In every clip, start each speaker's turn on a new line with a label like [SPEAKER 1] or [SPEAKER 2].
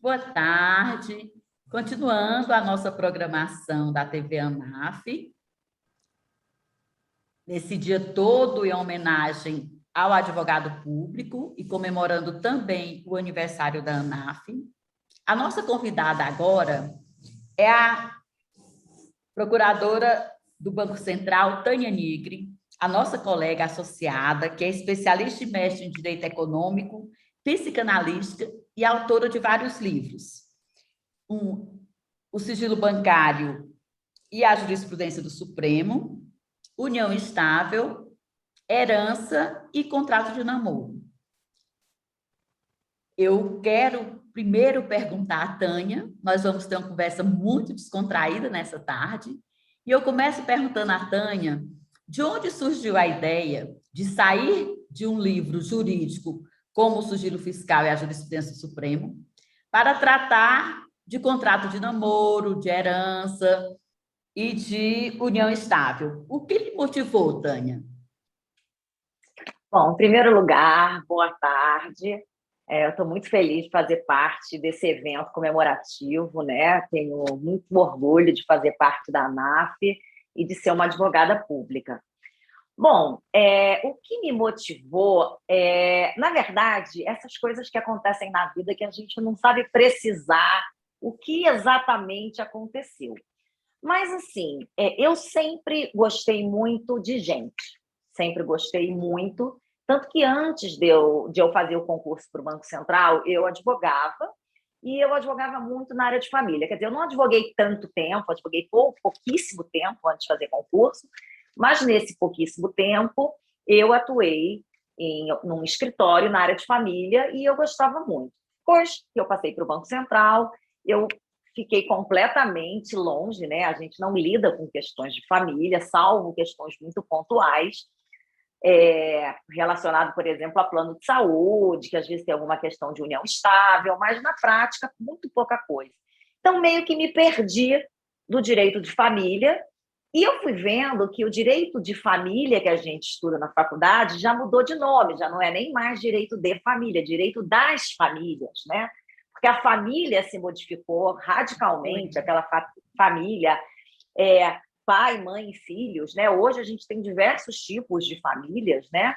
[SPEAKER 1] Boa tarde. Continuando a nossa programação da TV ANAF, nesse dia todo em homenagem ao advogado público e comemorando também o aniversário da ANAF. A nossa convidada agora é a procuradora do Banco Central, Tânia Nigri, a nossa colega associada, que é especialista e mestre em Direito Econômico, psicanalista e autora de vários livros. O Sigilo Bancário e a Jurisprudência do Supremo, União Estável, Herança e Contrato de Namoro. Eu quero primeiro perguntar à Tânia, nós vamos ter uma conversa muito descontraída nessa tarde, e eu começo perguntando à Tânia de onde surgiu a ideia de sair de um livro jurídico como o Sigilo Fiscal e a Jurisprudência do Supremo para tratar de contrato de namoro, de herança e de união estável. O que lhe motivou, Tânia?
[SPEAKER 2] Bom, em primeiro lugar, boa tarde. Eu estou muito feliz de fazer parte desse evento comemorativo, né? Tenho muito orgulho de fazer parte da ANAF e de ser uma advogada pública. Bom, o que me motivou, na verdade, essas coisas que acontecem na vida que a gente não sabe precisar o que exatamente aconteceu. Mas, assim, eu sempre gostei muito de gente, sempre gostei muito, tanto que antes de eu fazer o concurso para o Banco Central, eu advogava, e eu advogava muito na área de família. Quer dizer, eu não advoguei tanto tempo, advoguei pouquíssimo tempo antes de fazer concurso, mas nesse pouquíssimo tempo eu atuei num escritório na área de família e eu gostava muito. Depois que eu passei para o Banco Central, eu fiquei completamente longe, né? A gente não lida com questões de família, salvo questões muito pontuais, relacionado, por exemplo, a plano de saúde, que às vezes tem alguma questão de união estável, mas na prática, muito pouca coisa. Então, meio que me perdi do direito de família, e eu fui vendo que o direito de família que a gente estuda na faculdade já mudou de nome, já não é nem mais direito de família, é direito das famílias, né? Porque a família se modificou radicalmente, aquela família pai, mãe e filhos, né? Hoje a gente tem diversos tipos de famílias, né?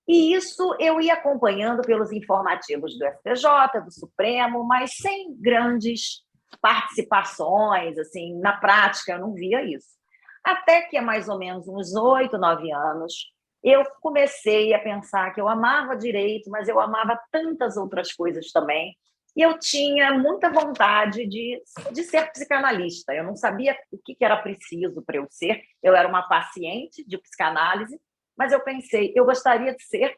[SPEAKER 2] E isso eu ia acompanhando pelos informativos do STJ, do Supremo, mas sem grandes participações, assim, na prática eu não via isso. Até que há mais ou menos uns 8, 9 anos, eu comecei a pensar que eu amava direito, mas eu amava tantas outras coisas também, e eu tinha muita vontade de ser psicanalista. Eu não sabia o que era preciso para eu ser. Eu era uma paciente de psicanálise, mas eu pensei, eu gostaria de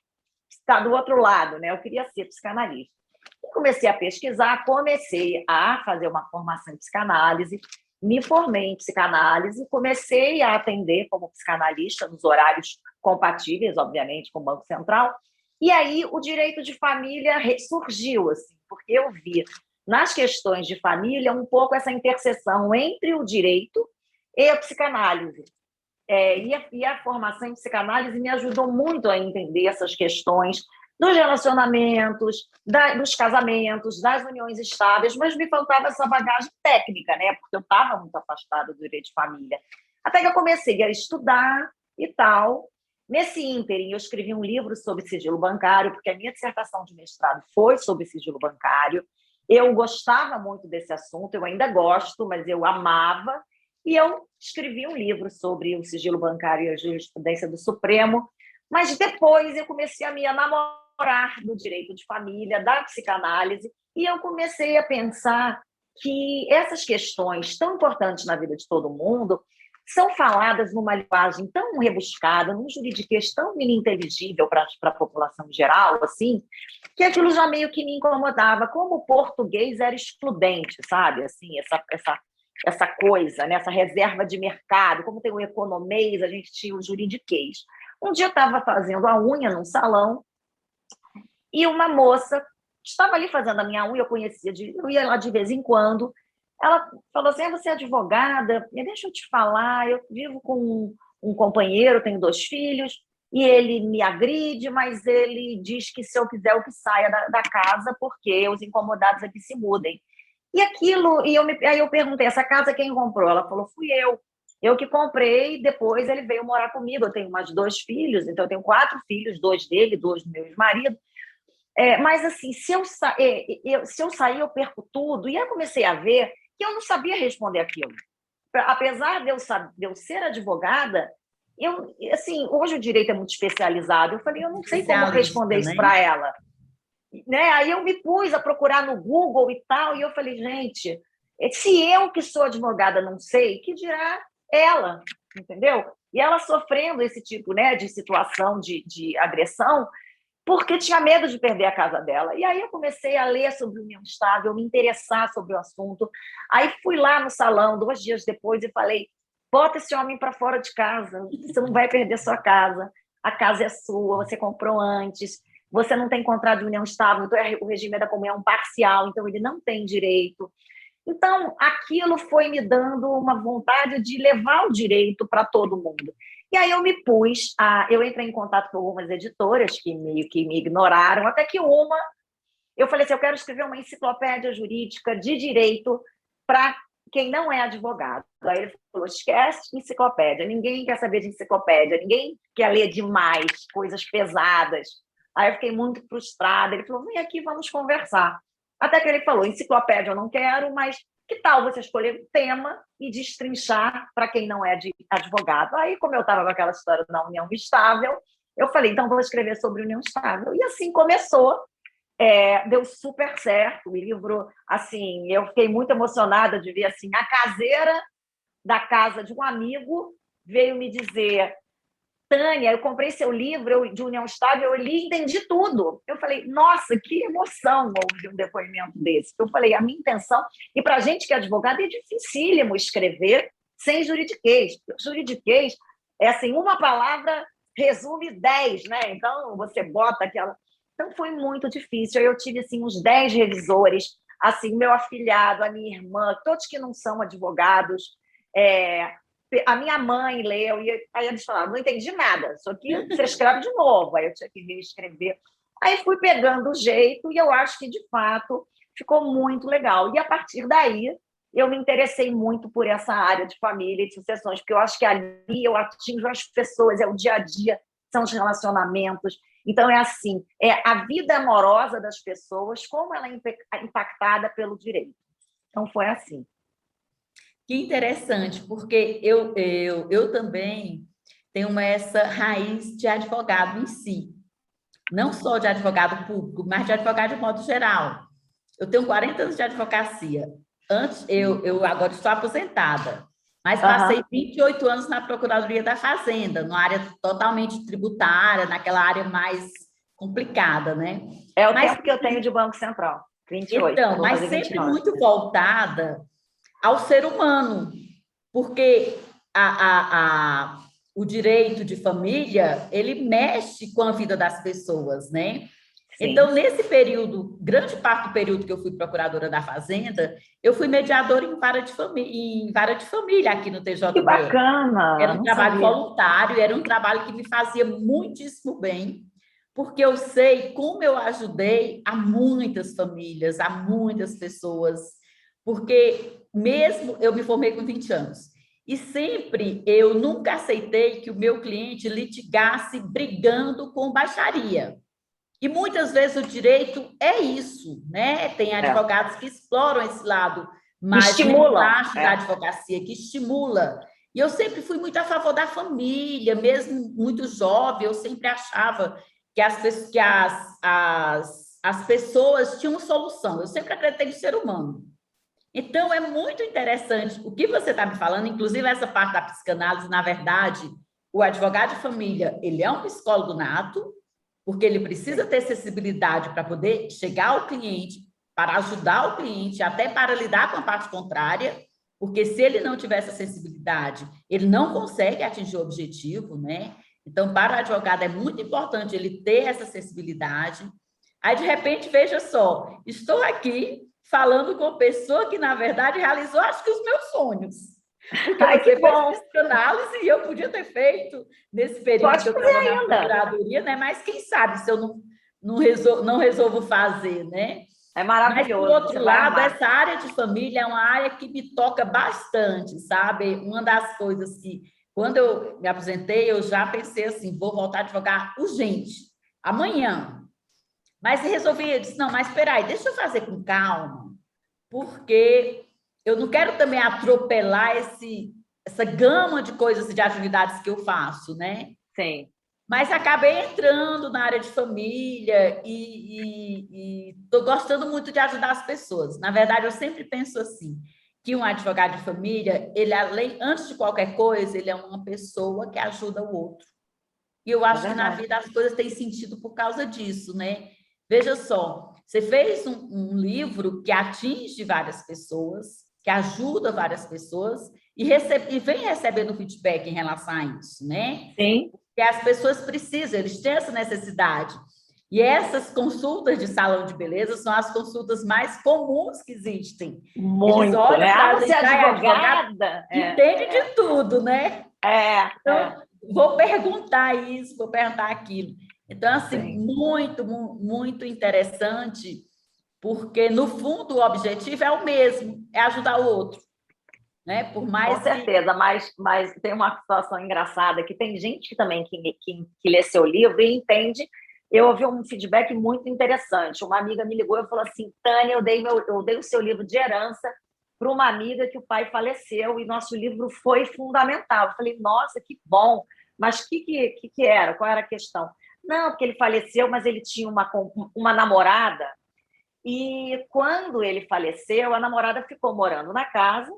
[SPEAKER 2] estar do outro lado, né? Eu queria ser psicanalista. E comecei a pesquisar, comecei a fazer uma formação em psicanálise, me formei em psicanálise, comecei a atender como psicanalista nos horários compatíveis, obviamente, com o Banco Central. E aí o direito de família ressurgiu, assim, porque eu vi nas questões de família um pouco essa interseção entre o direito e a psicanálise. E a formação em psicanálise me ajudou muito a entender essas questões dos relacionamentos, dos casamentos, das uniões estáveis, mas me faltava essa bagagem técnica, né? Porque eu estava muito afastada do direito de família. Até que eu comecei a estudar e tal. Nesse ínterim, eu escrevi um livro sobre sigilo bancário, porque a minha dissertação de mestrado foi sobre sigilo bancário. Eu gostava muito desse assunto, eu ainda gosto, mas eu amava. E eu escrevi um livro sobre o sigilo bancário e a jurisprudência do Supremo, mas depois eu comecei a me enamorar do direito de família, da psicanálise, e eu comecei a pensar que essas questões tão importantes na vida de todo mundo são faladas numa linguagem tão rebuscada, num juridiquês tão ininteligível para a população geral, assim, que aquilo já meio que me incomodava, como o português era excludente, sabe? Assim, essa coisa, né? Essa reserva de mercado, como tem o economês, a gente tinha o juridiquês. Um dia eu estava fazendo a unha num salão e uma moça estava ali fazendo a minha unha, eu ia lá de vez em quando. Ela falou assim, você é advogada? Deixa eu te falar, eu vivo com um companheiro, tenho 2 filhos, e ele me agride, mas ele diz que se eu quiser eu que saia da casa, porque os incomodados aqui se mudem. E aquilo, aí eu perguntei, essa casa quem comprou? Ela falou, fui eu. Eu que comprei, depois ele veio morar comigo. Eu tenho mais 2 filhos, então eu tenho 4 filhos, 2 dele, 2 do meu ex-marido. Mas, assim, se eu sair, eu perco tudo. E aí eu comecei a ver que eu não sabia responder aquilo. Apesar de eu ser advogada, assim, hoje o direito é muito especializado. Eu falei, eu não sei como responder
[SPEAKER 1] Especialista,
[SPEAKER 2] isso
[SPEAKER 1] né?
[SPEAKER 2] para ela. Né? Aí eu me pus a procurar no Google e tal, e eu falei, gente, se eu que sou advogada não sei, que dirá ela, entendeu? E ela sofrendo esse tipo, né, de situação de agressão, porque tinha medo de perder a casa dela. E aí eu comecei a ler sobre união estável, me interessar sobre o assunto. Aí fui lá no salão 2 dias depois e falei, bota esse homem para fora de casa, você não vai perder sua casa, a casa é sua, você comprou antes, você não tem contrato de união estável, então o regime é da comunhão parcial, então ele não tem direito. Então, aquilo foi me dando uma vontade de levar o direito para todo mundo. E aí eu entrei em contato com algumas editoras que meio que me ignoraram, até que eu falei assim, eu quero escrever uma enciclopédia jurídica de direito para quem não é advogado. Aí ele falou, esquece enciclopédia, ninguém quer saber de enciclopédia, ninguém quer ler demais, coisas pesadas. Aí eu fiquei muito frustrada, ele falou, vem aqui, vamos conversar. Até que ele falou, enciclopédia eu não quero, mas que tal você escolher um tema e destrinchar para quem não é advogado? Aí, como eu estava com aquela história da união estável, eu falei, então vou escrever sobre união estável. E assim começou, deu super certo. O livro, assim, eu fiquei muito emocionada de ver assim, a caseira da casa de um amigo veio me dizer, Tânia, eu comprei seu livro de união estável, eu li e entendi tudo. Eu falei, nossa, que emoção ouvir um depoimento desse. Eu falei, a minha intenção, e para a gente que é advogado, é dificílimo escrever sem juridiquês. Juridiquês é assim, uma palavra resume 10, né? Então, você bota aquela... Então, foi muito difícil. Eu tive, assim, uns 10 revisores, assim, meu afilhado, a minha irmã, todos que não são advogados, a minha mãe leu, e aí eles falaram, não entendi nada, só que você escreve de novo, aí eu tinha que reescrever. Aí fui pegando o jeito, e eu acho que, de fato, ficou muito legal. E, a partir daí, eu me interessei muito por essa área de família e de sucessões, porque eu acho que ali eu atinjo as pessoas, é o dia a dia, são os relacionamentos. Então, é assim, é a vida amorosa das pessoas, como ela é impactada pelo direito. Então, foi assim.
[SPEAKER 1] Que interessante, porque eu também tenho essa raiz de advogado em si. Não só de advogado público, mas de advogado de modo geral. Eu tenho 40 anos de advocacia. Antes, eu agora estou aposentada, mas passei 28 anos na Procuradoria da Fazenda, numa área totalmente tributária, naquela área mais complicada, né?
[SPEAKER 2] É o tempo que eu tenho de Banco Central, 28.
[SPEAKER 1] Então, mas sempre muito voltada ao ser humano, porque o direito de família, ele mexe com a vida das pessoas, né? Sim. Então, nesse período, grande parte do período que eu fui procuradora da Fazenda, eu fui mediadora em vara de família aqui no TJDF.
[SPEAKER 2] Que bacana!
[SPEAKER 1] Era um trabalho voluntário, era um trabalho que me fazia muitíssimo bem, porque eu sei como eu ajudei a muitas famílias, a muitas pessoas, porque mesmo eu me formei com 20 anos, e sempre eu nunca aceitei que o meu cliente litigasse brigando com baixaria. E muitas vezes o direito é isso, né? Tem advogados que exploram esse lado mais baixo da advocacia, que estimula. E eu sempre fui muito a favor da família, mesmo muito jovem, eu sempre achava que as pessoas tinham solução. Eu sempre acreditei no ser humano. Então, é muito interessante o que você está me falando, inclusive essa parte da psicanálise, na verdade, o advogado de família, ele é um psicólogo nato, porque ele precisa ter sensibilidade para poder chegar ao cliente, para ajudar o cliente, até para lidar com a parte contrária, porque se ele não tiver essa sensibilidade, ele não consegue atingir o objetivo, né? Então, para o advogado é muito importante ele ter essa sensibilidade. Aí, de repente, veja só, estou aqui falando com pessoa que, na verdade, realizou, acho que, os meus sonhos. Porque
[SPEAKER 2] Ai, que
[SPEAKER 1] você fez
[SPEAKER 2] bom.
[SPEAKER 1] psicanálise e eu podia ter feito nesse período
[SPEAKER 2] Pode
[SPEAKER 1] que eu
[SPEAKER 2] fazer
[SPEAKER 1] estava na
[SPEAKER 2] ainda.
[SPEAKER 1] procuradoria, né? Mas quem sabe se eu não resolvo fazer, né?
[SPEAKER 2] É
[SPEAKER 1] Mas, por
[SPEAKER 2] maravilhoso, você
[SPEAKER 1] outro
[SPEAKER 2] vai
[SPEAKER 1] lado,
[SPEAKER 2] amar.
[SPEAKER 1] essa área de família é uma área que me toca bastante, sabe? Uma das coisas que, quando eu me aposentei, eu já pensei assim, vou voltar a advogar urgente, amanhã. Mas resolvi, eu disse, não, mas espera aí, deixa eu fazer com calma, porque eu não quero também atropelar essa gama de coisas e de atividades que eu faço, né?
[SPEAKER 2] Sim.
[SPEAKER 1] Mas acabei entrando na área de família e estou gostando muito de ajudar as pessoas. Na verdade, eu sempre penso assim, que um advogado de família, ele além, antes de qualquer coisa, ele é uma pessoa que ajuda o outro. E eu
[SPEAKER 2] É
[SPEAKER 1] acho que na
[SPEAKER 2] verdade.
[SPEAKER 1] vida as coisas têm sentido por causa disso, né? Veja só, você fez um livro que atinge várias pessoas, que ajuda várias pessoas e vem recebendo feedback em relação a isso, né?
[SPEAKER 2] Sim.
[SPEAKER 1] Que as pessoas precisam, eles têm essa necessidade. E essas consultas de salão de beleza são as consultas mais comuns que existem. Eles
[SPEAKER 2] Muito, né?
[SPEAKER 1] olham
[SPEAKER 2] Ah,
[SPEAKER 1] para a
[SPEAKER 2] você é
[SPEAKER 1] gente, advogado,
[SPEAKER 2] advogada?
[SPEAKER 1] entende de tudo, né?
[SPEAKER 2] É.
[SPEAKER 1] Então, vou perguntar isso, vou perguntar aquilo. Então, assim,
[SPEAKER 2] Sim.
[SPEAKER 1] muito interessante, porque, no fundo, o objetivo é o mesmo, é ajudar o outro, né? Por
[SPEAKER 2] Com
[SPEAKER 1] mais que...
[SPEAKER 2] certeza, mas tem uma situação engraçada que tem gente que também que lê seu livro e entende. Eu ouvi um feedback muito interessante. Uma amiga me ligou e falou assim: Tânia, eu dei o seu livro de herança para uma amiga que o pai faleceu e nosso livro foi fundamental. Eu falei: nossa, que bom, mas o que era? Qual era a questão? Não, porque ele faleceu, mas ele tinha uma namorada e quando ele faleceu, a namorada ficou morando na casa.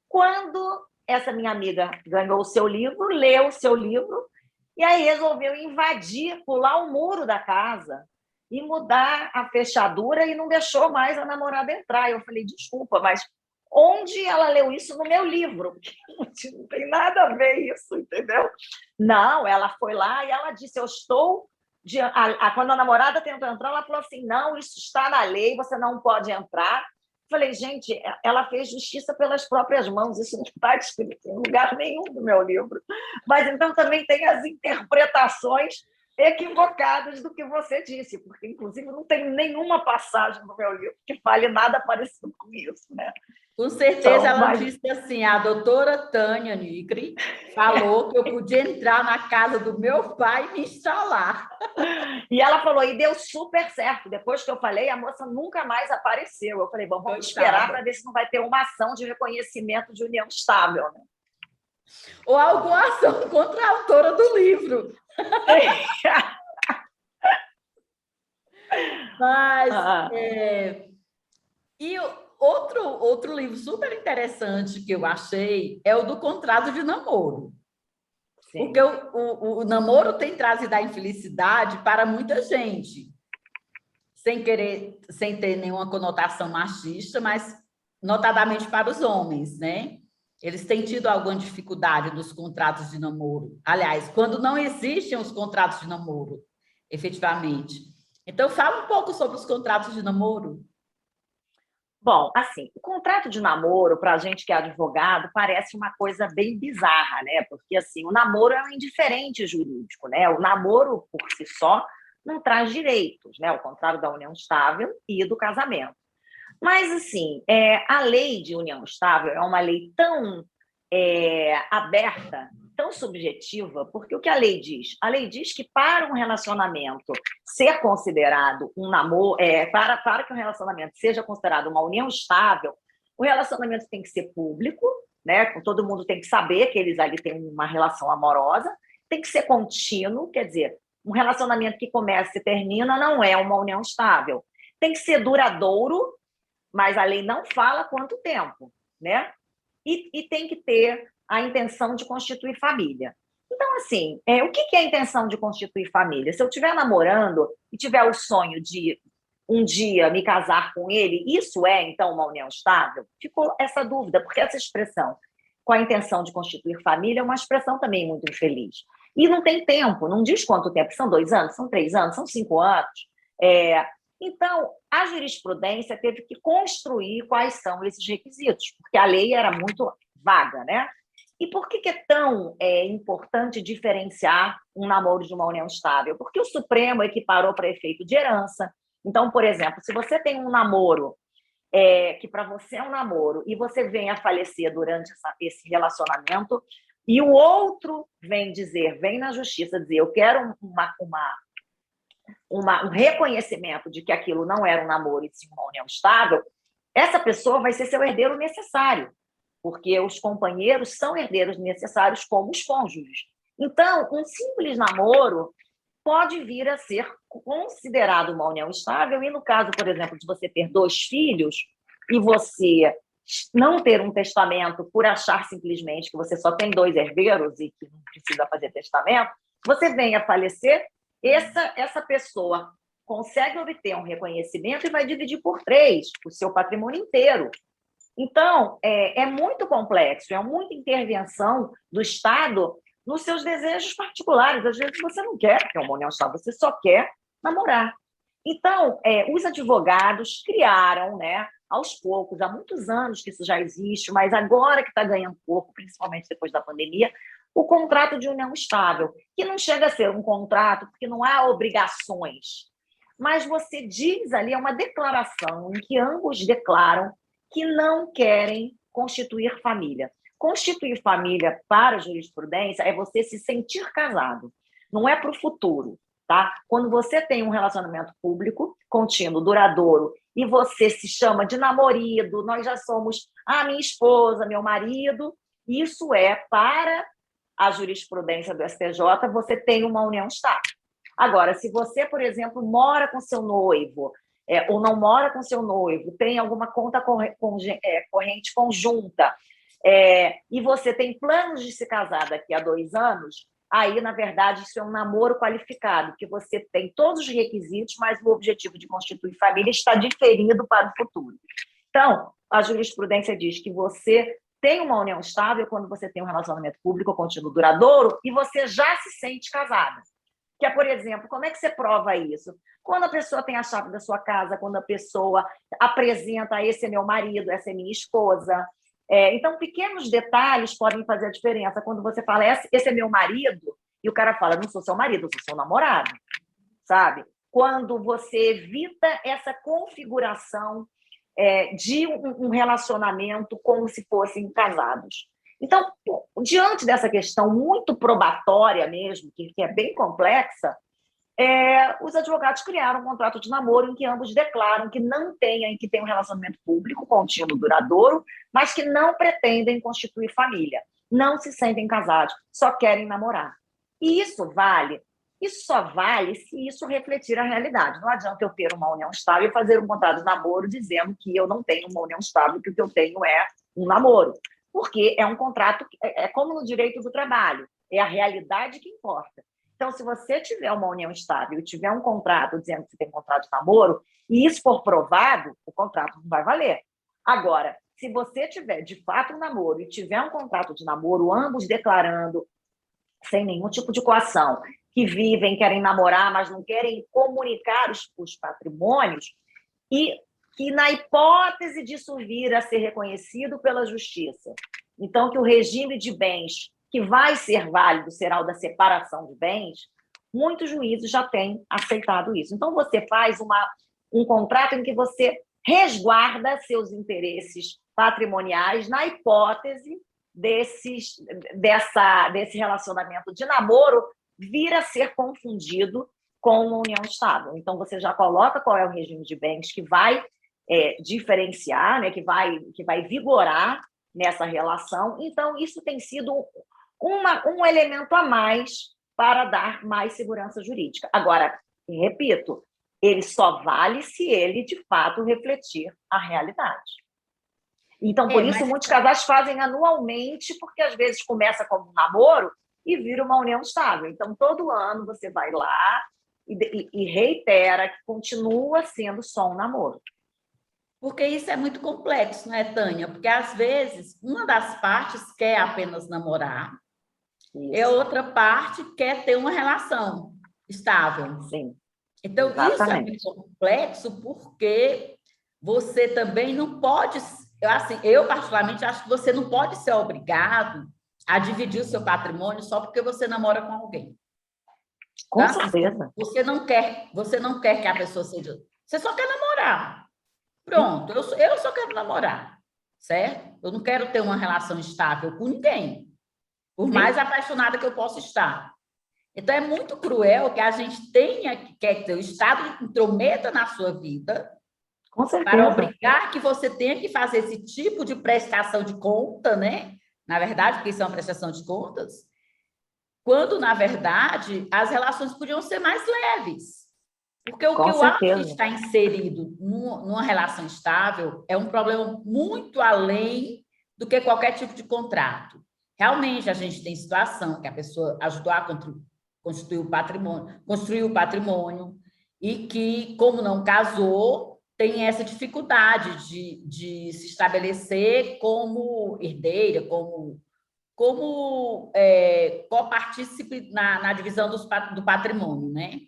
[SPEAKER 2] Quando essa minha amiga ganhou o seu livro, leu o seu livro, e aí resolveu invadir, pular o muro da casa e mudar a fechadura e não deixou mais a namorada entrar. Eu falei, desculpa, mas onde ela leu isso no meu livro? Não tem nada a ver isso, entendeu? Não, ela foi lá e ela disse, eu estou... Quando a namorada tentou entrar, ela falou assim, não, isso está na lei, você não pode entrar. Falei, gente, ela fez justiça pelas próprias mãos, isso não está escrito em lugar nenhum do meu livro. Mas então também tem as interpretações equivocadas do que você disse, porque, inclusive, não tem nenhuma passagem no meu livro que fale nada parecido com isso, né?
[SPEAKER 1] Com certeza, ela disse assim, a doutora Tânia Nigri falou que eu podia entrar na casa do meu pai e me instalar.
[SPEAKER 2] E ela falou, e deu super certo. Depois que eu falei, a moça nunca mais apareceu. Eu falei, bom, vamos esperar para ver se não vai ter uma ação de reconhecimento de união estável, né?
[SPEAKER 1] Ou alguma ação contra a autora do livro. Mas... E outro livro super interessante que eu achei é o do contrato de namoro. Sim. Porque o namoro tem trazido a infelicidade para muita gente, sem ter nenhuma conotação machista, mas notadamente para os homens, né? Eles têm tido alguma dificuldade nos contratos de namoro. Aliás, quando não existem os contratos de namoro, efetivamente. Então, fala um pouco sobre os contratos de namoro.
[SPEAKER 2] Bom, assim, o contrato de namoro, para a gente que é advogado, parece uma coisa bem bizarra, né? Porque, assim, o namoro é um indiferente jurídico, né? O namoro, por si só, não traz direitos, né? Ao contrário da união estável e do casamento. Mas, assim, a lei de união estável é uma lei tão aberta, tão subjetiva, porque o que a lei diz? A lei diz que para um relacionamento ser considerado um namoro, para que um relacionamento seja considerado uma união estável, o relacionamento tem que ser público, né? Todo mundo tem que saber que eles ali têm uma relação amorosa, tem que ser contínuo, quer dizer, um relacionamento que começa e termina não é uma união estável. Tem que ser duradouro, mas a lei não fala quanto tempo, né? E tem que ter a intenção de constituir família. Então, assim, o que é a intenção de constituir família? Se eu estiver namorando e tiver o sonho de um dia me casar com ele, isso é, então, uma união estável? Ficou essa dúvida, porque essa expressão, com a intenção de constituir família, é uma expressão também muito infeliz. E não tem tempo, não diz quanto tempo, são 2 anos, são 3 anos, são 5 anos. Então, a jurisprudência teve que construir quais são esses requisitos, porque a lei era muito vaga, né? E por que é tão importante diferenciar um namoro de uma união estável? Porque o Supremo equiparou para efeito de herança. Então, por exemplo, se você tem um namoro que para você é um namoro e você vem a falecer durante esse relacionamento e o outro vem na justiça dizer eu quero um reconhecimento de que aquilo não era um namoro e sim uma união estável, essa pessoa vai ser seu herdeiro necessário, porque os companheiros são herdeiros necessários como os cônjuges. Então, um simples namoro pode vir a ser considerado uma união estável e, no caso, por exemplo, de você ter 2 filhos e você não ter um testamento por achar simplesmente que você só tem 2 herdeiros e que não precisa fazer testamento, você vem a falecer, essa pessoa consegue obter um reconhecimento e vai dividir por 3 o seu patrimônio inteiro. Então, é muito complexo, é muita intervenção do Estado nos seus desejos particulares. Às vezes você não quer ter uma união estável, você só quer namorar. Então, os advogados criaram, né, aos poucos, há muitos anos que isso já existe, mas agora que está ganhando corpo, principalmente depois da pandemia, o contrato de união estável, que não chega a ser um contrato, porque não há obrigações, mas você diz ali, é uma declaração em que ambos declaram que não querem constituir família. Constituir família para a jurisprudência é você se sentir casado, não é para o futuro, tá? Quando você tem um relacionamento público, contínuo, duradouro, e você se chama de namorado, nós já somos minha esposa, meu marido, isso é para a jurisprudência do STJ, você tem uma união estável. Agora, se você, por exemplo, mora com seu noivo, ou não mora com seu noivo, tem alguma conta corrente conjunta, e você tem planos de se casar daqui a 2 anos, aí, na verdade, isso é um namoro qualificado, que você tem todos os requisitos, mas o objetivo de constituir família está diferido para o futuro. Então, a jurisprudência diz que você tem uma união estável quando você tem um relacionamento público contínuo duradouro e você já se sente casada. Que é, por exemplo, como é que você prova isso? Quando a pessoa tem a chave da sua casa, quando a pessoa apresenta esse é meu marido, essa é minha esposa. Então, pequenos detalhes podem fazer a diferença. Quando você fala, esse é meu marido, e o cara fala, não sou seu marido, eu sou seu namorado, sabe? Quando você evita essa configuração de um relacionamento como se fossem casados. Então, diante dessa questão muito probatória mesmo, que é bem complexa, os advogados criaram um contrato de namoro em que ambos declaram que não têm, que tem um relacionamento público contínuo, duradouro, mas que não pretendem constituir família, não se sentem casados, só querem namorar. E isso só vale se isso refletir a realidade. Não adianta eu ter uma união estável e fazer um contrato de namoro dizendo que eu não tenho uma união estável, que o que eu tenho é um namoro. Porque é um contrato, é como no direito do trabalho, é a realidade que importa. Então, se você tiver uma união estável e tiver um contrato dizendo que você tem um contrato de namoro, e isso for provado, o contrato não vai valer. Agora, se você tiver, de fato, um namoro e tiver um contrato de namoro, ambos declarando, sem nenhum tipo de coação, que vivem, querem namorar, mas não querem comunicar os patrimônios, e que, na hipótese disso vir a ser reconhecido pela justiça, então que o regime de bens que vai ser válido será o da separação de bens, muitos juízes já têm aceitado isso. Então, você faz um contrato em que você resguarda seus interesses patrimoniais na hipótese desse relacionamento de namoro vir a ser confundido com uma união estável. Então, você já coloca qual é o regime de bens que vai diferenciar, né, que vai vigorar nessa relação. Então, isso tem sido um elemento a mais para dar mais segurança jurídica. Agora, repito, ele só vale se ele, de fato, refletir a realidade. Então, por isso, muitos casais fazem anualmente, porque às vezes começa como um namoro e vira uma união estável. Então, todo ano você vai lá e reitera que continua sendo só um namoro.
[SPEAKER 1] Porque isso é muito complexo, não é, Tânia? Porque, às vezes, uma das partes quer apenas namorar, e a outra parte quer ter uma relação estável.
[SPEAKER 2] Sim.
[SPEAKER 1] Então,
[SPEAKER 2] Exatamente.
[SPEAKER 1] isso é muito complexo porque você também não pode eu particularmente acho que você não pode ser obrigado a dividir o seu patrimônio só porque você namora com alguém.
[SPEAKER 2] Com
[SPEAKER 1] Tá?
[SPEAKER 2] certeza.
[SPEAKER 1] Você não quer que a pessoa seja. Você só quer namorar. Pronto, eu só quero namorar, certo? Eu não quero ter uma relação estável com ninguém, por
[SPEAKER 2] Sim.
[SPEAKER 1] mais apaixonada que eu possa estar. Então, é muito cruel que a gente tenha, quer que o Estado intrometa na sua vida
[SPEAKER 2] Com
[SPEAKER 1] para
[SPEAKER 2] certeza.
[SPEAKER 1] obrigar que você tenha que fazer esse tipo de prestação de conta, né? Na verdade, porque isso é uma prestação de contas, quando, na verdade, as relações podiam ser mais leves. Porque o que
[SPEAKER 2] Com
[SPEAKER 1] eu acho que
[SPEAKER 2] certeza.
[SPEAKER 1] está inserido numa relação estável é um problema muito além do que qualquer tipo de contrato. Realmente, a gente tem situação que a pessoa ajudou a construir o patrimônio, e que, como não casou, tem essa dificuldade de se estabelecer como herdeira, como copartícipe na divisão do patrimônio, né?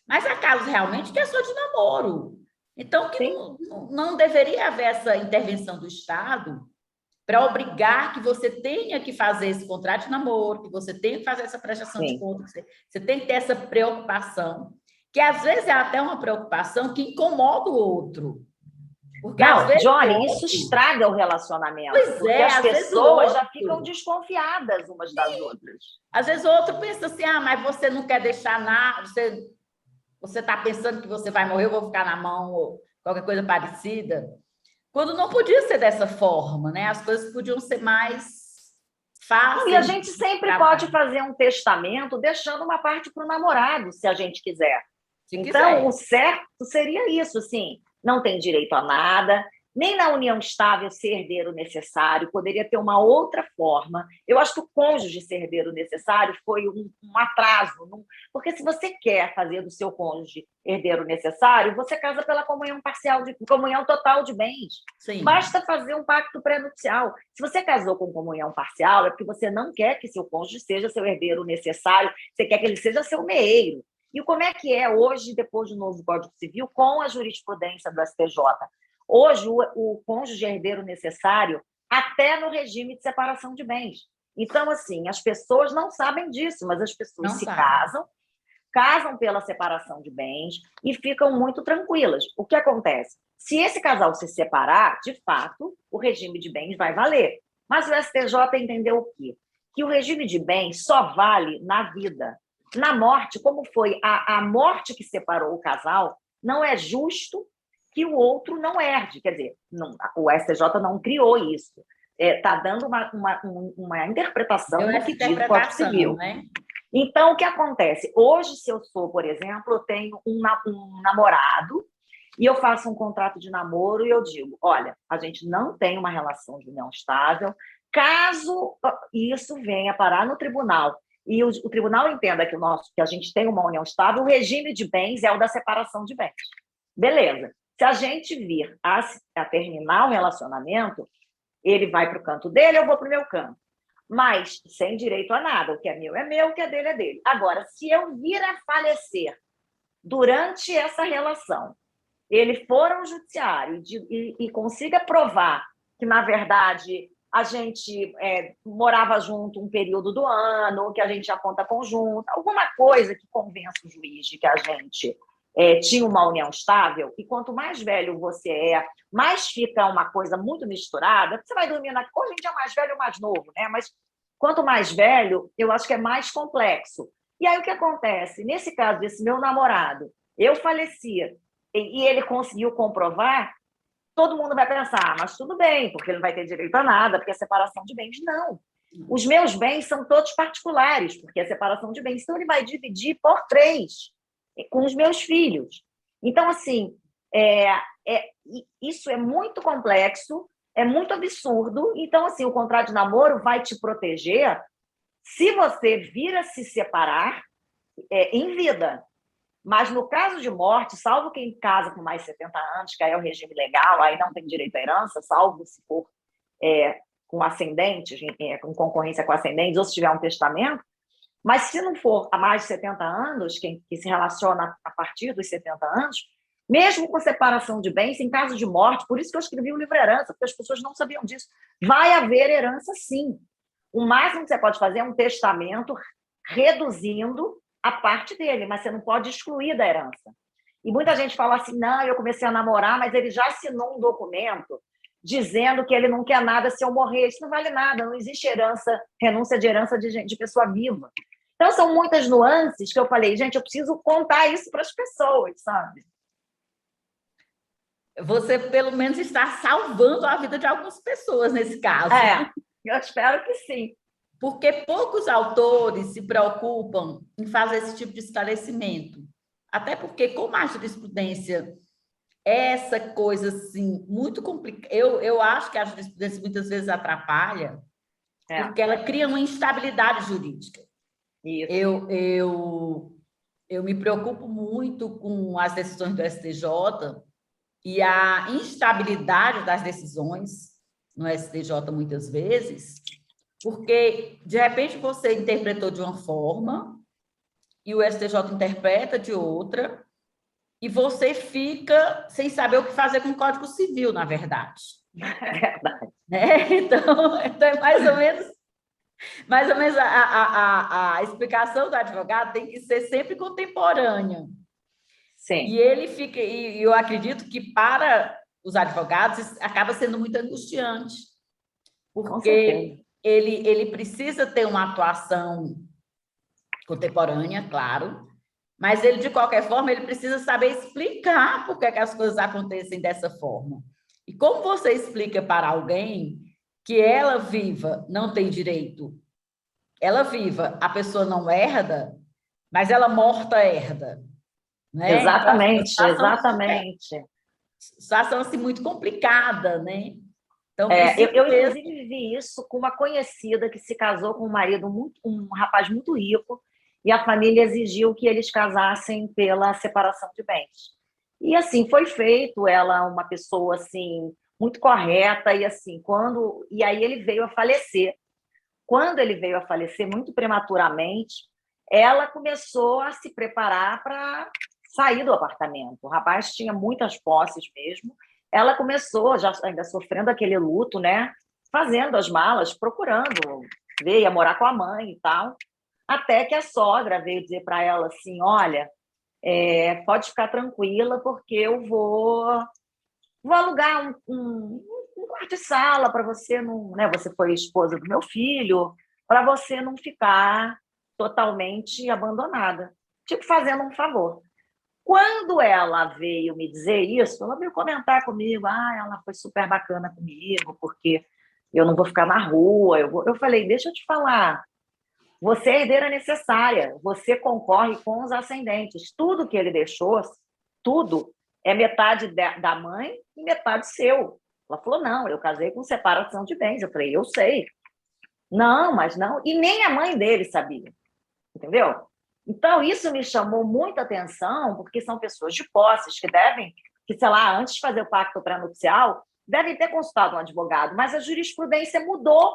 [SPEAKER 1] Mas há casos realmente que é só de namoro. Então, que
[SPEAKER 2] Sim.
[SPEAKER 1] não deveria haver essa intervenção do Estado para obrigar que você tenha que fazer esse contrato de namoro, que você tenha que fazer essa prestação de
[SPEAKER 2] Sim.
[SPEAKER 1] contas, você tem que ter essa preocupação, que às vezes é até uma preocupação que incomoda o outro. Porque às
[SPEAKER 2] Não,
[SPEAKER 1] vezes o
[SPEAKER 2] Johnny, isso
[SPEAKER 1] outro.
[SPEAKER 2] estraga o relacionamento,
[SPEAKER 1] Pois
[SPEAKER 2] porque
[SPEAKER 1] é,
[SPEAKER 2] as
[SPEAKER 1] às vezes o
[SPEAKER 2] pessoas já ficam
[SPEAKER 1] outro.
[SPEAKER 2] desconfiadas umas das outras.
[SPEAKER 1] Às vezes o outro pensa assim, mas você não quer deixar nada, você está pensando que você vai morrer, eu vou ficar na mão, ou qualquer coisa parecida. Quando não podia ser dessa forma, né? As coisas podiam ser mais
[SPEAKER 2] Não, e a
[SPEAKER 1] fáceis
[SPEAKER 2] gente
[SPEAKER 1] de
[SPEAKER 2] sempre pode
[SPEAKER 1] tratar,
[SPEAKER 2] fazer um testamento deixando uma parte para o namorado, se a gente quiser.
[SPEAKER 1] se
[SPEAKER 2] Então, o
[SPEAKER 1] quiser.
[SPEAKER 2] certo seria isso, assim, não tem direito a nada, nem na união estável ser herdeiro necessário, poderia ter uma outra forma. Eu acho que o cônjuge ser herdeiro necessário foi um atraso, porque se você quer fazer do seu cônjuge herdeiro necessário, você casa pela comunhão parcial, comunhão total de bens.
[SPEAKER 1] Sim,
[SPEAKER 2] Basta fazer um pacto pré-nupcial. Se você casou com comunhão parcial, é porque você não quer que seu cônjuge seja seu herdeiro necessário, você quer que ele seja seu meeiro. E como é que é hoje, depois do novo Código Civil, com a jurisprudência do STJ? Hoje, o cônjuge herdeiro necessário, até no regime de separação de bens. Então, assim, as pessoas não sabem disso, mas as pessoas
[SPEAKER 1] não
[SPEAKER 2] se
[SPEAKER 1] sabe.
[SPEAKER 2] casam pela separação de bens e ficam muito tranquilas. O que acontece? Se esse casal se separar, de fato, o regime de bens vai valer. Mas o STJ entendeu o quê? Que o regime de bens só vale na vida. Na morte, como foi a morte que separou o casal, não é justo que o outro não herde. Quer dizer, não, o STJ não criou isso. Está dando uma interpretação
[SPEAKER 1] Deu
[SPEAKER 2] do
[SPEAKER 1] essa
[SPEAKER 2] que diz o Código
[SPEAKER 1] interpretação,
[SPEAKER 2] Civil.
[SPEAKER 1] né?
[SPEAKER 2] Então, o que acontece? Hoje, se eu sou, por exemplo, eu tenho um namorado e eu faço um contrato de namoro e eu digo, olha, a gente não tem uma relação de união estável, caso isso venha parar no tribunal e o tribunal entenda que a gente tem uma união estável, o regime de bens é o da separação de bens. Beleza. Se a gente vir a terminar o relacionamento, ele vai para o canto dele, eu vou para o meu canto. Mas sem direito a nada. O que é meu, o que é dele. Agora, se eu vir a falecer durante essa relação, ele for ao judiciário e consiga provar que, na verdade, a gente morava junto um período do ano, que a gente já conta conjunta, alguma coisa que convença o juiz de que a gente tinha uma união estável, e quanto mais velho você mais fica uma coisa muito misturada, você vai dormir hoje em dia é mais velho ou mais novo, né? Mas quanto mais velho, eu acho que é mais complexo. E aí o que acontece? Nesse caso desse meu namorado, eu falecia e ele conseguiu comprovar, todo mundo vai pensar, mas tudo bem, porque ele não vai ter direito a nada, porque é separação de bens. Não. Os meus bens são todos particulares, porque é separação de bens. Então, ele vai dividir por 3 com os meus filhos. Então, assim, isso é muito complexo, é muito absurdo. Então, assim, o contrato de namoro vai te proteger se você vir a se separar em vida. Mas no caso de morte, salvo quem casa com mais de 70 anos, que aí é o regime legal, aí não tem direito à herança, salvo se for com ascendentes, com concorrência com ascendentes, ou se tiver um testamento. Mas se não for há mais de 70 anos, quem se relaciona a partir dos 70 anos, Mesmo com separação de bens, em caso de morte, por isso que eu escrevi o livro Herança, porque as pessoas não sabiam disso. Vai haver herança, sim. O máximo que você pode fazer é um testamento reduzindo a parte dele, mas você não pode excluir da herança. E muita gente fala assim, não, eu comecei a namorar, mas ele já assinou um documento dizendo que ele não quer nada se eu morrer. Isso não vale nada, não existe herança, renúncia de herança de pessoa viva. Então, são muitas nuances que eu falei, gente, eu preciso contar isso para as pessoas, sabe?
[SPEAKER 1] Você, pelo menos, está salvando a vida de algumas pessoas nesse caso.
[SPEAKER 2] Eu espero que sim.
[SPEAKER 1] Porque poucos autores se preocupam em fazer esse tipo de esclarecimento. Até porque, como a jurisprudência é essa coisa assim, muito complicada, eu acho que a jurisprudência muitas vezes atrapalha, porque ela cria uma instabilidade jurídica.
[SPEAKER 2] Isso.
[SPEAKER 1] Eu me preocupo muito com as decisões do STJ e a instabilidade das decisões no STJ muitas vezes, porque, de repente, você interpretou de uma forma e o STJ interpreta de outra, e você fica sem saber o que fazer com o Código Civil, na verdade.
[SPEAKER 2] É verdade.
[SPEAKER 1] Então é mais ou menos a explicação do advogado tem que ser sempre contemporânea.
[SPEAKER 2] Sim.
[SPEAKER 1] E ele fica, e eu acredito que para os advogados acaba sendo muito angustiante, porque ele precisa ter uma atuação contemporânea, claro, mas ele, de qualquer forma, ele precisa saber explicar por que as coisas acontecem dessa forma. E como você explica para alguém que ela viva não tem direito, ela viva, a pessoa não herda, mas ela morta herda, né?
[SPEAKER 2] Exatamente,
[SPEAKER 1] Então,
[SPEAKER 2] exatamente.
[SPEAKER 1] Situação assim, muito complicada, né? Então,
[SPEAKER 2] eu inclusive vi isso com uma conhecida que se casou com um marido, um rapaz muito rico, e a família exigiu que eles casassem pela separação de bens. E assim foi feito, ela uma pessoa assim muito correta e assim, e aí ele veio a falecer. Quando ele veio a falecer muito prematuramente, ela começou a se preparar para sair do apartamento. O rapaz tinha muitas posses mesmo. Ela começou, já ainda sofrendo aquele luto, né? Fazendo as malas, procurando, veio a morar com a mãe e tal. Até que a sogra veio dizer para ela assim: olha, pode ficar tranquila, porque eu vou alugar um quarto de sala para você não, né? Você foi esposa do meu filho, para você não ficar totalmente abandonada, tipo fazendo um favor. Quando ela veio me dizer isso, ela veio comentar comigo, ela foi super bacana comigo, porque eu não vou ficar na rua. Eu falei, deixa eu te falar, você é a herdeira necessária, você concorre com os ascendentes. Tudo que ele deixou, tudo, é metade da mãe e metade seu. Ela falou, não, eu casei com separação de bens. Eu falei, eu sei. Não, mas não. E nem a mãe dele sabia, entendeu? Então, isso me chamou muita atenção, porque são pessoas de posses que, sei lá, antes de fazer o pacto pré-nupcial, devem ter consultado um advogado, mas a jurisprudência mudou.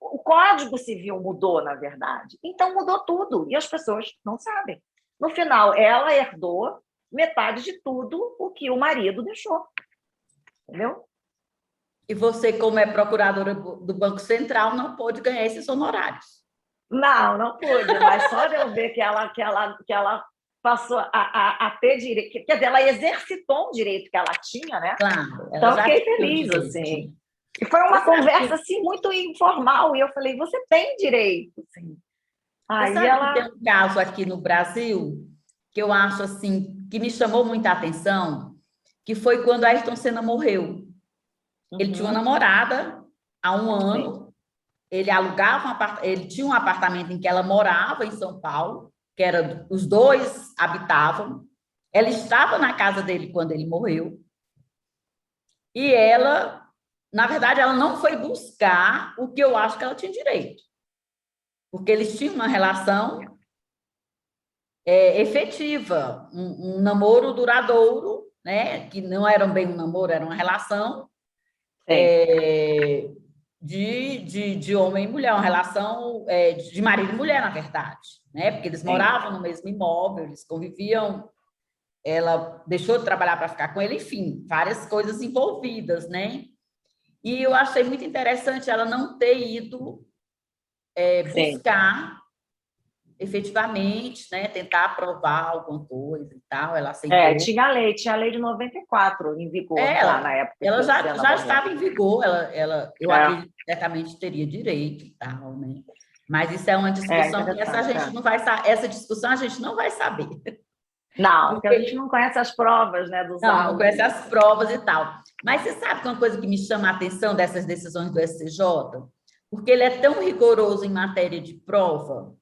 [SPEAKER 2] O Código Civil mudou, na verdade. Então, mudou tudo. E as pessoas não sabem. No final, ela herdou metade de tudo o que o marido deixou. Entendeu?
[SPEAKER 1] E você, como é procuradora do Banco Central, não pôde ganhar esses honorários.
[SPEAKER 2] Não pude, mas só de eu ver que ela passou a ter direito, quer dizer, ela exercitou um direito que ela tinha, né?
[SPEAKER 1] Claro.
[SPEAKER 2] Então, eu fiquei feliz, assim. E foi uma conversa, assim, muito informal, e eu falei, você tem direito, assim.
[SPEAKER 1] Aí tem um caso aqui no Brasil que eu acho, assim, que me chamou muita atenção, que foi quando Ayrton Senna morreu. Ele tinha uma namorada há um ano, ele ele tinha um apartamento em que ela morava, em São Paulo, que era, os dois habitavam. Ela estava na casa dele quando ele morreu. E ela, na verdade, ela não foi buscar o que eu acho que ela tinha direito. Porque eles tinham uma relação efetiva, um namoro duradouro, né? Que não era bem um namoro, era uma relação de homem e mulher, uma relação de marido e mulher, na verdade, né? Porque eles moravam no mesmo imóvel, eles conviviam ela deixou de trabalhar para ficar com ele, enfim, várias coisas envolvidas, né? E eu achei muito interessante ela não ter ido buscar efetivamente, né, tentar aprovar alguma coisa e tal, ela aceitou.
[SPEAKER 2] Tinha a lei de 94 em vigor lá na época que
[SPEAKER 1] ela
[SPEAKER 2] a Luciana
[SPEAKER 1] já
[SPEAKER 2] morreu.
[SPEAKER 1] estava em vigor, eu acredito que certamente teria direito e tal, né? Mas isso é uma discussão que essa discussão a gente não vai saber.
[SPEAKER 2] Não, porque a gente não conhece as provas, né, dos autos.
[SPEAKER 1] Não conhece as provas e tal. Mas você sabe que uma coisa que me chama a atenção dessas decisões do STJ? Porque ele é tão rigoroso em matéria de prova,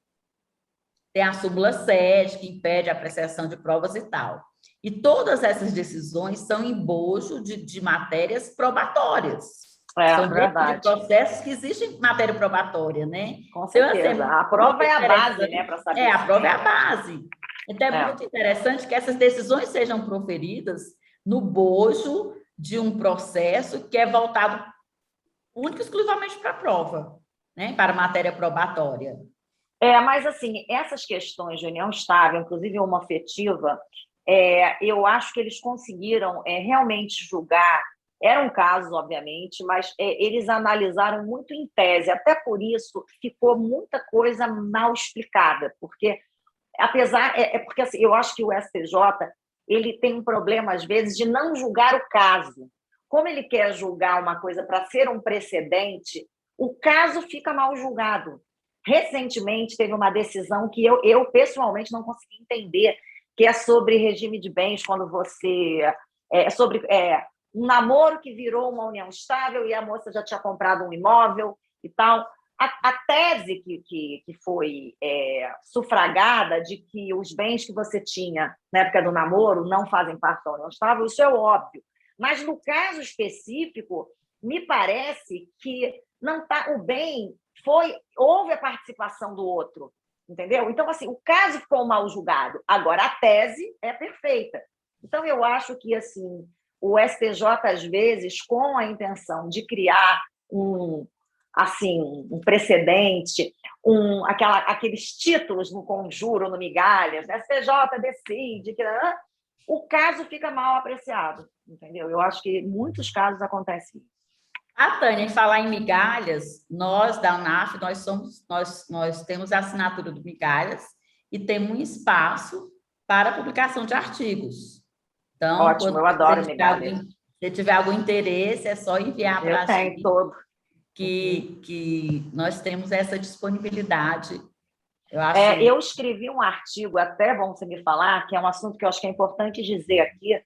[SPEAKER 1] tem a súmula 7, que impede a apreciação de provas e tal. E todas essas decisões são em bojo de matérias probatórias. São
[SPEAKER 2] verdade.
[SPEAKER 1] De processos que existem matéria probatória, né?
[SPEAKER 2] Com certeza.
[SPEAKER 1] Então,
[SPEAKER 2] a prova é a base, né, para saber.
[SPEAKER 1] A prova é a base. Então, é muito interessante que essas decisões sejam proferidas no bojo de um processo que é voltado único e exclusivamente para a prova, né? Para a matéria probatória.
[SPEAKER 2] Mas, assim, essas questões de união estável, inclusive homoafetiva, eu acho que eles conseguiram realmente julgar. Eram casos, obviamente, mas eles analisaram muito em tese. Até por isso ficou muita coisa mal explicada, porque, apesar... porque assim, eu acho que o STJ ele tem um problema, às vezes, de não julgar o caso. Como ele quer julgar uma coisa para ser um precedente, o caso fica mal julgado. Recentemente, teve uma decisão que eu pessoalmente não consegui entender, que é sobre regime de bens, quando você... sobre um namoro que virou uma união estável e a moça já tinha comprado um imóvel e tal. A tese que foi sufragada de que os bens que você tinha na época do namoro não fazem parte da união estável, isso é óbvio. Mas, no caso específico, me parece que não tá, o bem houve a participação do outro, entendeu? Então, assim, o caso ficou mal julgado. Agora, a tese é perfeita. Então, eu acho que assim, o STJ, às vezes, com a intenção de criar um precedente, aqueles títulos no conjuro, no migalhas, né? STJ decide, o caso fica mal apreciado, entendeu? Eu acho que em muitos casos acontece isso.
[SPEAKER 1] Tânia, em falar em migalhas, nós da UNAF, nós temos a assinatura do Migalhas e temos um espaço para publicação de artigos. Então,
[SPEAKER 2] ótimo, eu adoro migalhas.
[SPEAKER 1] Se tiver algum interesse, é só enviar para a gente.
[SPEAKER 2] Todo.
[SPEAKER 1] Que nós temos essa disponibilidade.
[SPEAKER 2] Eu escrevi um artigo, até bom você me falar, que é um assunto que eu acho que é importante dizer aqui,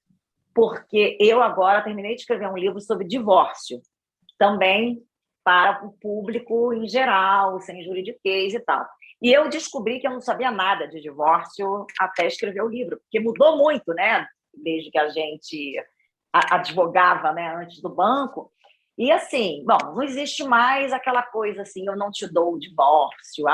[SPEAKER 2] porque eu agora terminei de escrever um livro sobre divórcio, também para o público em geral, sem juridiquês e tal. E eu descobri que eu não sabia nada de divórcio até escrever o livro, porque mudou muito, né? Desde que a gente advogava, né, antes do banco. E assim, bom, não existe mais aquela coisa assim, eu não te dou o divórcio,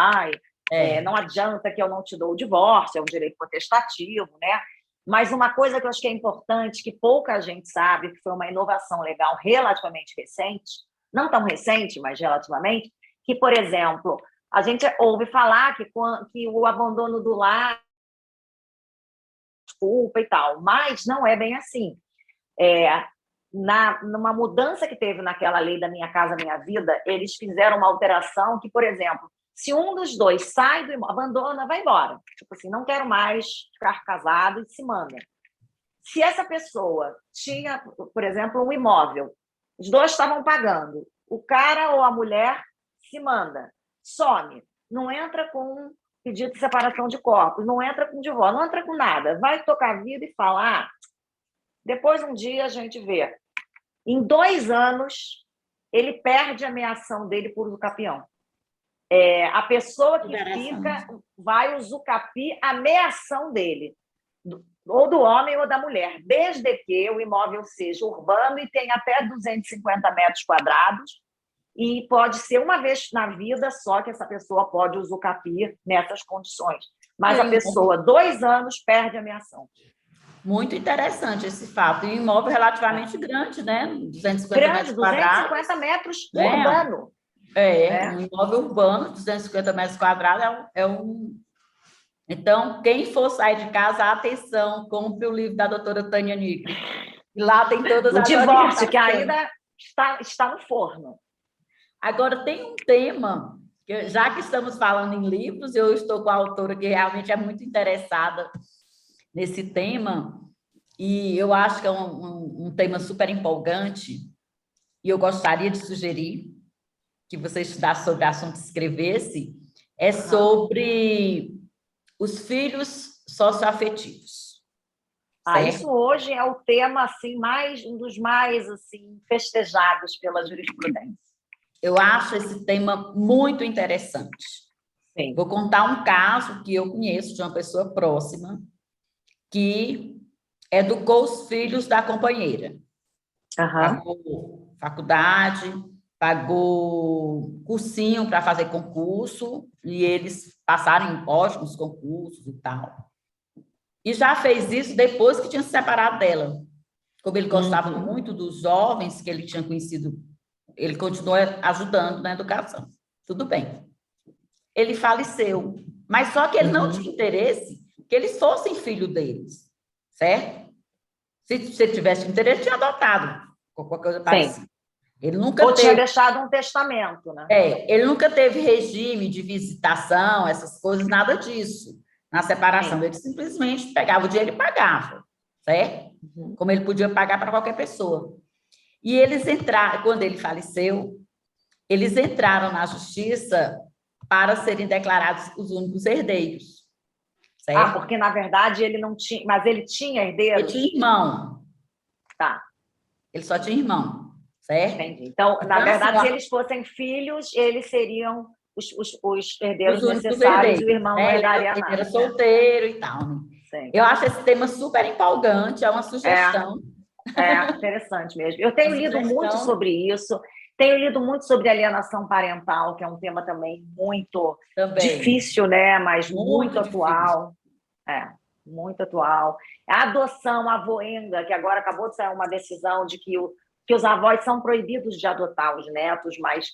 [SPEAKER 2] não adianta que eu não te dou o divórcio, é um direito potestativo, né? Mas uma coisa que eu acho que é importante, que pouca gente sabe, que foi uma inovação legal relativamente recente, não tão recente, mas relativamente, que, por exemplo, a gente ouve falar que o abandono do lar, desculpa e tal, mas não é bem assim. Numa mudança que teve naquela lei da Minha Casa Minha Vida, eles fizeram uma alteração que, por exemplo, se um dos dois sai do imóvel, abandona, vai embora. Tipo assim, não quero mais ficar casado e se manda. Se essa pessoa tinha, por exemplo, um imóvel, os dois estavam pagando, o cara ou a mulher se manda, some, não entra com pedido de separação de corpos, não entra com divórcio, não entra com nada, vai tocar a vida e falar, depois um dia a gente vê. Em 2 anos, ele perde a meação dele por usucapião. A pessoa que fica vai usucapir a meação dele, ou do homem ou da mulher, desde que o imóvel seja urbano e tenha até 250 metros quadrados, e pode ser uma vez na vida só que essa pessoa pode usucapir nessas condições. Mas a pessoa, 2 anos, perde a meação.
[SPEAKER 1] Muito interessante esse fato. E um imóvel relativamente grande, né? 250 metros quadrados.
[SPEAKER 2] 250 metros urbano.
[SPEAKER 1] Um imóvel urbano, 250 metros quadrados, Então, quem for sair de casa, atenção, compre o livro da doutora Tânia Nigro. E lá tem todas
[SPEAKER 2] O
[SPEAKER 1] as
[SPEAKER 2] divórcio, que
[SPEAKER 1] orientações.
[SPEAKER 2] ainda está no forno.
[SPEAKER 1] Agora, tem um tema, que, já que estamos falando em livros, eu estou com a autora que realmente é muito interessada nesse tema, e eu acho que é um tema super empolgante, e eu gostaria de sugerir que você estudasse sobre o assunto e escrevesse, é sobre os filhos socioafetivos,
[SPEAKER 2] Isso
[SPEAKER 1] certo?
[SPEAKER 2] hoje é o tema assim um dos mais assim festejados pela jurisprudência.
[SPEAKER 1] Eu acho esse tema muito interessante.
[SPEAKER 2] Sim.
[SPEAKER 1] Vou contar um caso que eu conheço de uma pessoa próxima que educou os filhos da companheira. Pagou faculdade, pagou cursinho para fazer concurso, e eles passaram em ótimos concursos e tal. E já fez isso depois que tinha se separado dela. Como ele gostava muito dos jovens que ele tinha conhecido, ele continuou ajudando na educação. Tudo bem. Ele faleceu, mas só que ele não tinha interesse que eles fossem filho deles, certo? Se ele tivesse interesse, tinha adotado, qualquer coisa parecida. Ele nunca
[SPEAKER 2] tinha deixado um testamento, né?
[SPEAKER 1] Ele nunca teve regime de visitação, essas coisas, nada disso, na separação. Ele simplesmente pegava o dinheiro e pagava, certo? Como ele podia pagar para qualquer pessoa. E eles entraram, quando ele faleceu, eles entraram na justiça para serem declarados os únicos herdeiros, certo?
[SPEAKER 2] Porque na verdade ele não tinha, mas ele tinha herdeiros?
[SPEAKER 1] Ele tinha irmão.
[SPEAKER 2] Tá.
[SPEAKER 1] Ele só tinha irmão, certo?
[SPEAKER 2] Entendi. Então, na verdade, se eles fossem filhos, eles seriam os herdeiros necessários e o irmão não herdaria nada.
[SPEAKER 1] Ele era solteiro e tal, né?
[SPEAKER 2] Sim.
[SPEAKER 1] Eu acho esse tema super empolgante, é uma sugestão.
[SPEAKER 2] Interessante mesmo. Eu tenho lido muito sobre isso, tenho lido muito sobre alienação parental, que é um tema também muito difícil, né? Mas muito atual. Muito atual. A adoção avoenga, que agora acabou de sair uma decisão de que os avós são proibidos de adotar os netos, mas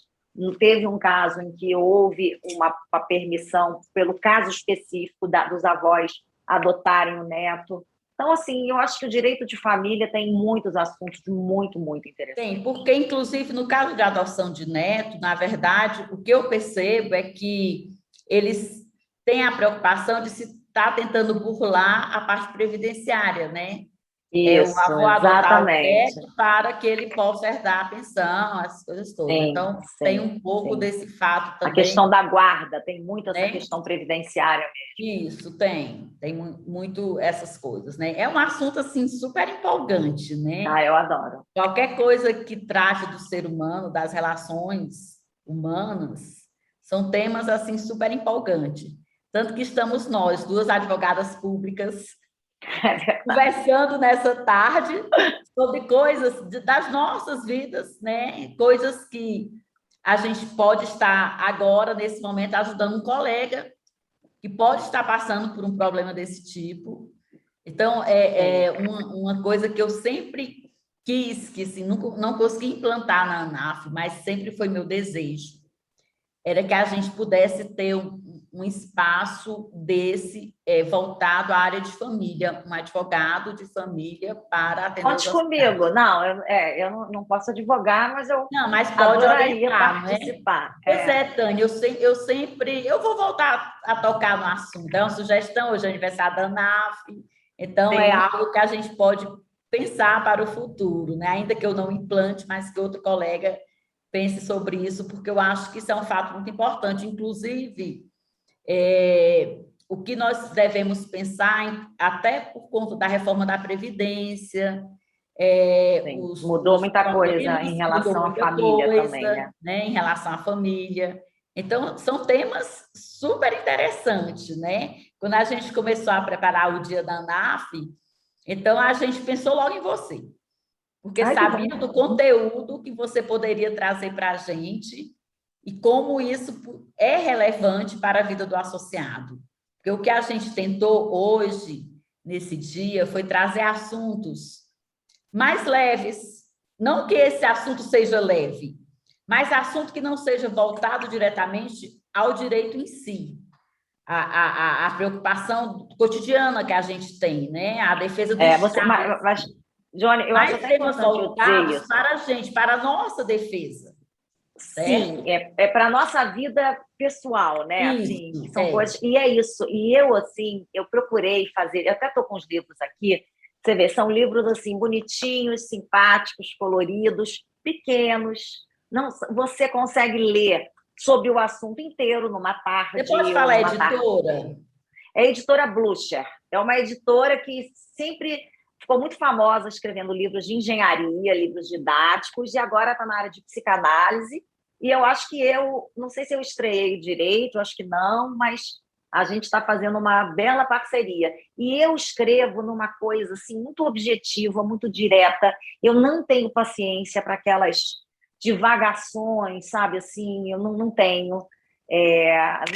[SPEAKER 2] teve um caso em que houve uma permissão, pelo caso específico dos avós adotarem o neto. Então, assim, eu acho que o direito de família tem muitos assuntos muito, muito interessantes.
[SPEAKER 1] Tem, porque, inclusive, no caso de adoção de neto, na verdade, o que eu percebo é que eles têm a preocupação de se estar tentando burlar a parte previdenciária, né?
[SPEAKER 2] Isso,
[SPEAKER 1] o avô adotar o
[SPEAKER 2] exatamente.
[SPEAKER 1] neto para que ele possa herdar a pensão, essas coisas todas. Então, tem um pouco desse fato também.
[SPEAKER 2] A questão da guarda, tem muito essa questão previdenciária mesmo.
[SPEAKER 1] Isso, tem muito essas coisas, né? É um assunto, assim, super empolgante, né?
[SPEAKER 2] Eu adoro.
[SPEAKER 1] Qualquer coisa que trate do ser humano, das relações humanas, são temas, assim, super empolgantes. Tanto que estamos nós, duas advogadas públicas, conversando nessa tarde sobre coisas das nossas vidas, né? Coisas que a gente pode estar agora, nesse momento, ajudando um colega que pode estar passando por um problema desse tipo. Então, uma coisa que eu sempre quis, que assim, não consegui implantar na ANAF, mas sempre foi meu desejo, era que a gente pudesse ter um espaço desse voltado à área de família, um advogado de família para atender os
[SPEAKER 2] Conte comigo. Não, eu não posso advogar, mas eu
[SPEAKER 1] mas pode
[SPEAKER 2] adoraria
[SPEAKER 1] participar. Pois Tânia, eu vou voltar a tocar no assunto. É uma sugestão, hoje é aniversário da ANAF, então é algo que a gente pode pensar para o futuro, né? Ainda que eu não implante, mas que outro colega pense sobre isso, porque eu acho que isso é um fato muito importante. Inclusive, o que nós devemos pensar, até por conta da reforma da Previdência,
[SPEAKER 2] mudou muita coisa em relação à família também,
[SPEAKER 1] né? Em relação à família. Então, são temas super interessantes, né? Quando a gente começou a preparar o dia da ANAF, então a gente pensou logo em você. Porque sabia do conteúdo que você poderia trazer para a gente e como isso é relevante para a vida do associado. Porque o que a gente tentou hoje, nesse dia, foi trazer assuntos mais leves. Não que esse assunto seja leve, mas assunto que não seja voltado diretamente ao direito em si. a preocupação cotidiana que a gente tem, né? A defesa do Estado.
[SPEAKER 2] Mas, Johnny, eu acho
[SPEAKER 1] Mas
[SPEAKER 2] até
[SPEAKER 1] temas
[SPEAKER 2] importante eu dizer
[SPEAKER 1] voltados
[SPEAKER 2] isso.
[SPEAKER 1] para a gente, para a nossa defesa.
[SPEAKER 2] Sim,
[SPEAKER 1] Certo?
[SPEAKER 2] é para a nossa vida pessoal, né? Assim,
[SPEAKER 1] Isso,
[SPEAKER 2] são coisas. E é isso. E eu, assim, eu procurei fazer, eu até estou com os livros aqui, você vê, são livros assim, bonitinhos, simpáticos, coloridos, pequenos. Não, você consegue ler sobre o assunto inteiro numa
[SPEAKER 1] Você pode
[SPEAKER 2] tarde ou
[SPEAKER 1] falar
[SPEAKER 2] numa tarde.
[SPEAKER 1] editora?
[SPEAKER 2] É a editora Blucher. É uma editora que sempre ficou muito famosa escrevendo livros de engenharia, livros didáticos, e agora está na área de psicanálise. E eu acho que não sei se eu estreiei direito, acho que não, mas a gente está fazendo uma bela parceria. E eu escrevo numa coisa assim, muito objetiva, muito direta. Eu não tenho paciência para aquelas divagações, sabe? Assim, eu não tenho.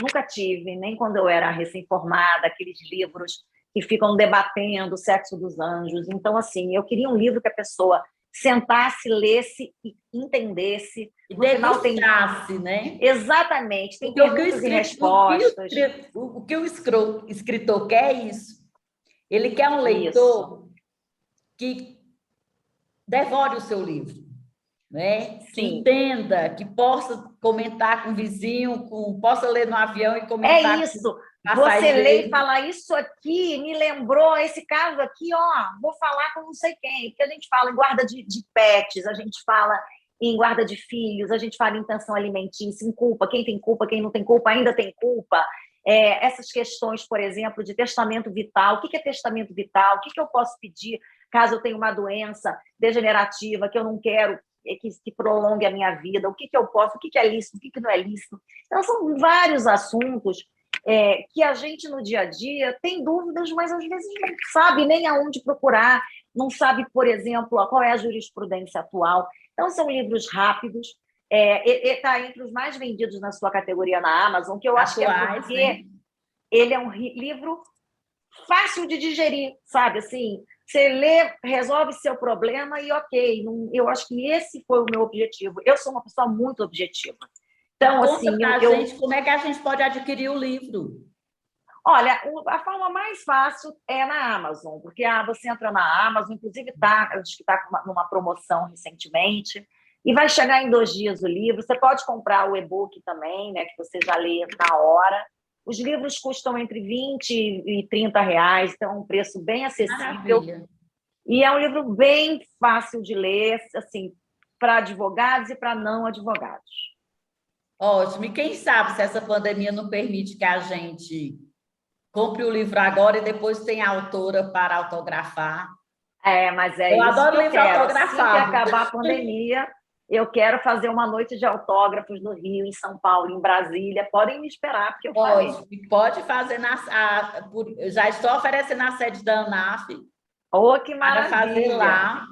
[SPEAKER 2] Nunca tive, nem quando eu era recém-formada, aqueles livros que ficam debatendo o sexo dos anjos. Então, assim, eu queria um livro que a pessoa sentasse, lesse e entendesse.
[SPEAKER 1] E
[SPEAKER 2] No final tem...
[SPEAKER 1] degustasse, né?
[SPEAKER 2] Exatamente, tem
[SPEAKER 1] Porque o que
[SPEAKER 2] perguntas e respostas.
[SPEAKER 1] o que o escritor quer é isso. Ele quer um
[SPEAKER 2] Isso.
[SPEAKER 1] leitor que devore o seu livro, né? Que
[SPEAKER 2] Sim.
[SPEAKER 1] entenda, que possa comentar com o vizinho, possa ler no avião e
[SPEAKER 2] É
[SPEAKER 1] comentar com
[SPEAKER 2] isso.
[SPEAKER 1] o
[SPEAKER 2] Você
[SPEAKER 1] passageiro.
[SPEAKER 2] lê e fala, isso aqui me lembrou esse caso aqui, ó, vou falar com não sei quem, porque a gente fala em guarda de pets, a gente fala em guarda de filhos, a gente fala em pensão alimentícia, em culpa, quem não tem culpa, ainda tem culpa. Essas questões, por exemplo, de testamento vital, o que é testamento vital? O que eu posso pedir caso eu tenha uma doença degenerativa que eu não quero que prolongue a minha vida? O que eu posso, o que é lícito, o que não é lícito? Então, são vários assuntos que a gente, no dia a dia, tem dúvidas, mas às vezes não sabe nem aonde procurar, não sabe, por exemplo, qual é a jurisprudência atual. Então, são livros rápidos, está entre os mais vendidos na sua categoria na Amazon, que eu acho que é porque, né, ele é um livro fácil de digerir, sabe? Assim, você lê, resolve seu problema e ok. Eu acho que esse foi o meu objetivo. Eu sou uma pessoa muito objetiva. Então,
[SPEAKER 1] conta
[SPEAKER 2] assim,
[SPEAKER 1] pra gente como é que a gente pode adquirir o livro.
[SPEAKER 2] Olha, a forma mais fácil é na Amazon, porque você entra na Amazon, inclusive acho que está numa promoção recentemente, e vai chegar em 2 dias o livro. Você pode comprar o e-book também, né, que você já lê na hora. Os livros custam entre 20 e 30 reais, então é um preço bem acessível.
[SPEAKER 1] Maravilha.
[SPEAKER 2] E é um livro bem fácil de ler, assim, para advogados e para não advogados.
[SPEAKER 1] Ótimo. E quem sabe se essa pandemia não permite que a gente compre o livro agora e depois tenha a autora para autografar.
[SPEAKER 2] Mas é
[SPEAKER 1] Eu
[SPEAKER 2] isso
[SPEAKER 1] adoro
[SPEAKER 2] que eu
[SPEAKER 1] livro
[SPEAKER 2] quero. Assim que
[SPEAKER 1] autografado.
[SPEAKER 2] acabar a pandemia, eu quero fazer uma noite de autógrafos no Rio, em São Paulo, em Brasília. Podem me esperar, porque eu farei.
[SPEAKER 1] Pode fazer já estou oferecendo a sede da ANAF
[SPEAKER 2] Que
[SPEAKER 1] para fazer
[SPEAKER 2] maravilha!
[SPEAKER 1] lá,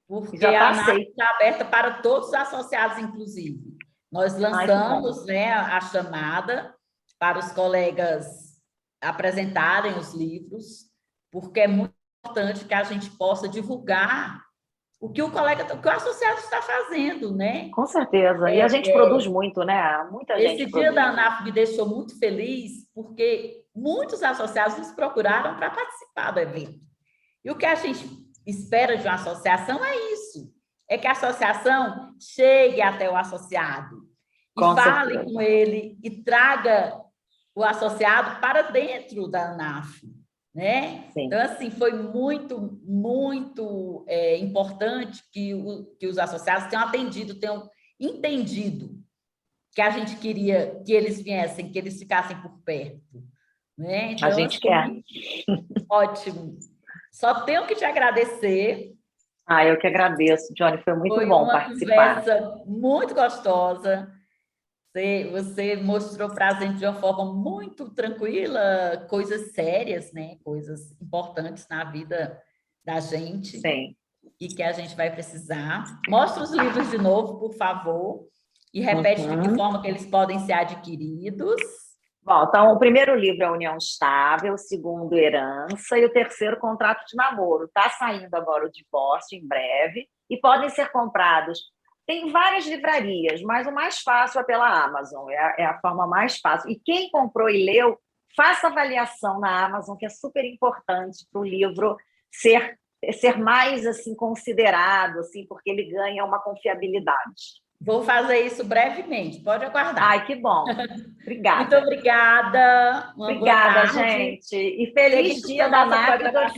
[SPEAKER 1] porque
[SPEAKER 2] Já
[SPEAKER 1] a ANAF
[SPEAKER 2] passei.
[SPEAKER 1] está aberta para todos os associados, inclusive. Nós lançamos, né, a chamada para os colegas apresentarem os livros, porque é muito importante que a gente possa divulgar o que o associado está fazendo, né?
[SPEAKER 2] Com certeza. E a gente produz muito, né? Muita gente
[SPEAKER 1] Esse dia
[SPEAKER 2] produz.
[SPEAKER 1] da ANAF me deixou muito feliz, porque muitos associados nos procuraram para participar do evento. E o que a gente espera de uma associação é isso, é que a associação chegue até o associado e fale com ele e traga o associado para dentro da ANAF, né?
[SPEAKER 2] Sim.
[SPEAKER 1] Então, assim, foi muito, muito importante que os associados tenham atendido, tenham entendido que a gente queria que eles viessem, que eles ficassem por perto, né? Então,
[SPEAKER 2] a gente
[SPEAKER 1] assim,
[SPEAKER 2] quer.
[SPEAKER 1] ótimo. Só tenho que te agradecer.
[SPEAKER 2] Eu que agradeço, Johnny. Foi muito bom participar.
[SPEAKER 1] Foi uma conversa muito gostosa. Você mostrou para a gente de uma forma muito tranquila coisas sérias, né? Coisas importantes na vida da gente.
[SPEAKER 2] Sim.
[SPEAKER 1] E que a gente vai precisar. Mostra os livros de novo, por favor, e repete de que forma que eles podem ser adquiridos.
[SPEAKER 2] Bom, então, o primeiro livro é União Estável, o segundo, Herança, e o terceiro, Contrato de Namoro. Está saindo agora o divórcio, em breve, e podem ser comprados Tem várias livrarias, mas o mais fácil é pela Amazon, é a forma mais fácil. E quem comprou e leu, faça avaliação na Amazon, que é super importante para o livro ser mais assim considerado, assim, porque ele ganha uma confiabilidade.
[SPEAKER 1] Vou fazer isso brevemente, pode aguardar.
[SPEAKER 2] Ai, que bom. Obrigada.
[SPEAKER 1] Muito obrigada. Uma boa
[SPEAKER 2] Obrigada,
[SPEAKER 1] tarde.
[SPEAKER 2] gente. E feliz
[SPEAKER 1] Seguimos com
[SPEAKER 2] dia
[SPEAKER 1] a
[SPEAKER 2] da
[SPEAKER 1] nossa
[SPEAKER 2] NAP
[SPEAKER 1] programação.